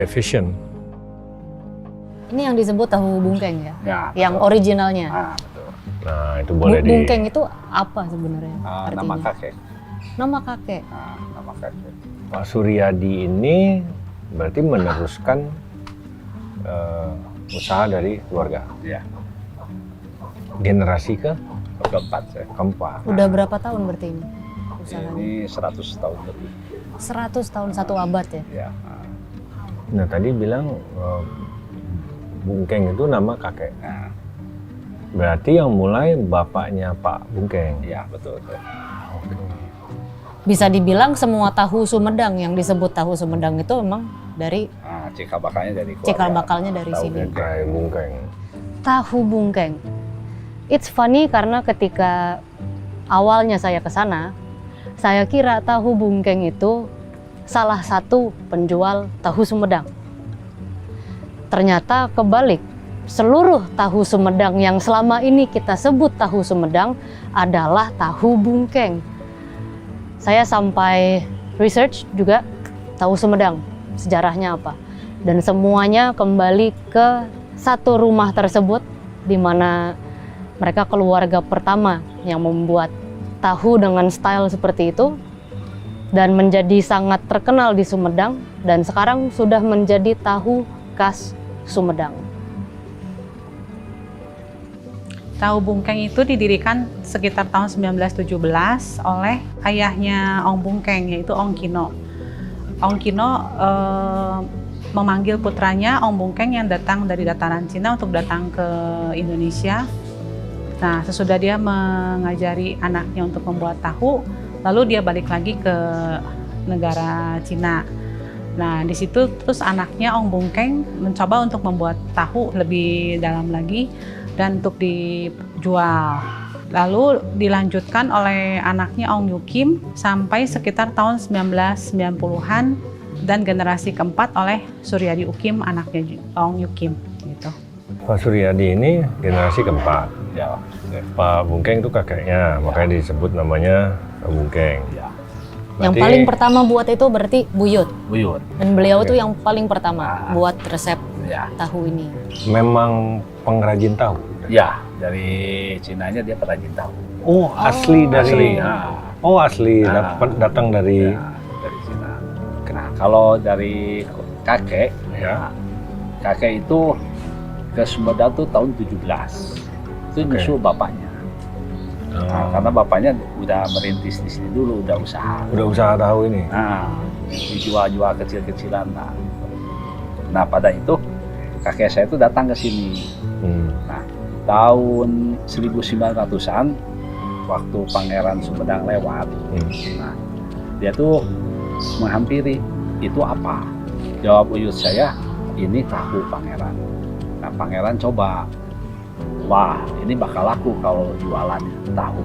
efisien. Ini yang disebut tahu bungkeng ya? Ya, Yang betul. originalnya. Betul. Nah, itu boleh Bungkeng itu apa sebenarnya artinya? Nama kakek. Nama kakek. Nama kakek. Pak Suryadi ini berarti meneruskan usaha dari keluarga. Ya, Generasi keempat saya. keempat. Udah berapa tahun berarti ini usahanya? Ini 100 tahun lebih. 100 tahun, 1 abad ya? Ya. Nah, tadi bilang Bungkeng itu nama kakek. Nah, Berarti yang mulai bapaknya Pak Bungkeng. ya betul. Bisa dibilang semua tahu Sumedang yang disebut tahu Sumedang itu memang dari Cikal bakalnya dari keluarga. cikal bakalnya dari Tahu sini. Kayak Bungkeng. Tahu bungkeng. It's funny karena ketika awalnya saya ke sana, saya kira tahu bungkeng itu salah satu penjual tahu Sumedang. Ternyata kebalik. Seluruh tahu Sumedang yang selama ini kita sebut tahu Sumedang adalah tahu bungkeng. Saya sampai research juga tahu Sumedang, sejarahnya apa. Dan semuanya kembali ke satu rumah tersebut di mana mereka keluarga pertama yang membuat tahu dengan style seperti itu dan menjadi sangat terkenal di Sumedang dan sekarang sudah menjadi tahu khas Sumedang. Tahu Bungkeng itu didirikan sekitar tahun 1917 oleh ayahnya Ong Bungkeng, yaitu Ong Kino. Ong Kino memanggil putranya Ong Bungkeng yang datang dari dataran Cina untuk datang ke Indonesia. Nah, sesudah dia mengajari anaknya untuk membuat tahu, lalu dia balik lagi ke negara Cina. Nah, di situ terus anaknya Ong Bungkeng mencoba untuk membuat tahu lebih dalam lagi dan untuk dijual. Lalu dilanjutkan oleh anaknya Ong Yu Kim sampai sekitar tahun 1990-an dan generasi keempat oleh Suryadi Ukim, anaknya Ong Yu Kim gitu. Pak Suryadi ini generasi keempat. Ya. Pak Bungkeng itu kakeknya, makanya disebut namanya Pak Bungkeng. Ya. Yang Berarti- paling pertama buat itu berarti Buyut. Buyut. Dan beliau itu yang paling pertama buat resep Ya. tahu ini. Memang pengrajin tahu. Ya, dari Cinanya dia perajin tahu. Oh, asli dari. Asli. Nah, Oh, asli Nah. datang dari. ya, dari Cina. Nah, kalau dari kakek, Ya. kakek itu ke Sumedang tuh tahun 17. Itu nyusul bapaknya. Nah, karena bapaknya udah merintis di sini dulu, udah usaha. Udah usaha tahu ini. Nah, dijual-jual kecil-kecilan. Nah, pada itu kakek saya itu datang ke sini. Nah, tahun 1900-an, waktu Pangeran Sumedang lewat, nah, dia tuh menghampiri, itu apa? Jawab uyut saya, ini tahu Pangeran. Nah, Pangeran coba, wah ini bakal laku kalau jualan tahu,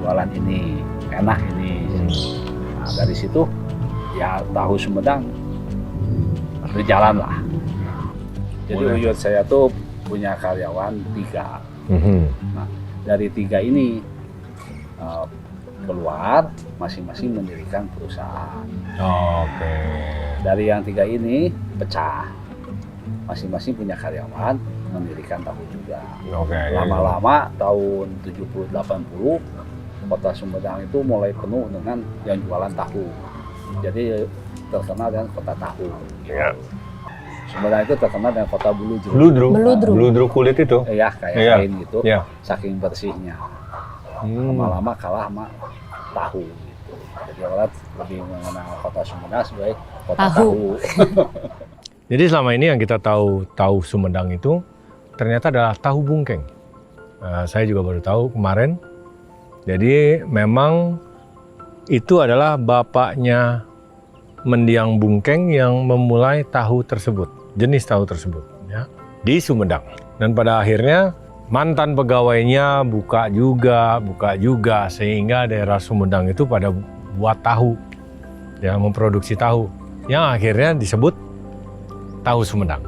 jualan ini, enak ini. Nah, dari situ, ya tahu Sumedang berjalan lah. Jadi Boleh. uyut saya tuh punya karyawan 3. Nah, dari 3 ini keluar masing-masing mendirikan perusahaan. Oke. Dari yang 3 ini pecah, masing-masing punya karyawan mendirikan tahu juga. Oke. Lama-lama tahun 70-80 kota Sumedang itu mulai penuh dengan yang jualan tahu. Jadi terkenal dengan kota tahu. Ya. Sumedang itu terkenal dengan kota Buludru. Beludru. Beludru kulit itu. Ya, kayak Iya. kain gitu, Ya. saking bersihnya. Hmm. Lama-lama kalah sama tahu. Gitu. Jadi orang lebih mengenal kota Sumedang sebagai kota Tahu. tahu. Jadi selama ini yang kita tahu Sumedang itu ternyata adalah tahu Bungkeng. Saya juga baru tahu kemarin. Jadi memang itu adalah bapaknya mendiang Bungkeng yang memulai tahu tersebut, jenis tahu tersebut, ya, di Sumedang. Dan pada akhirnya mantan pegawainya buka juga, sehingga daerah Sumedang itu pada buat tahu, ya, memproduksi tahu, yang akhirnya disebut tahu Sumedang.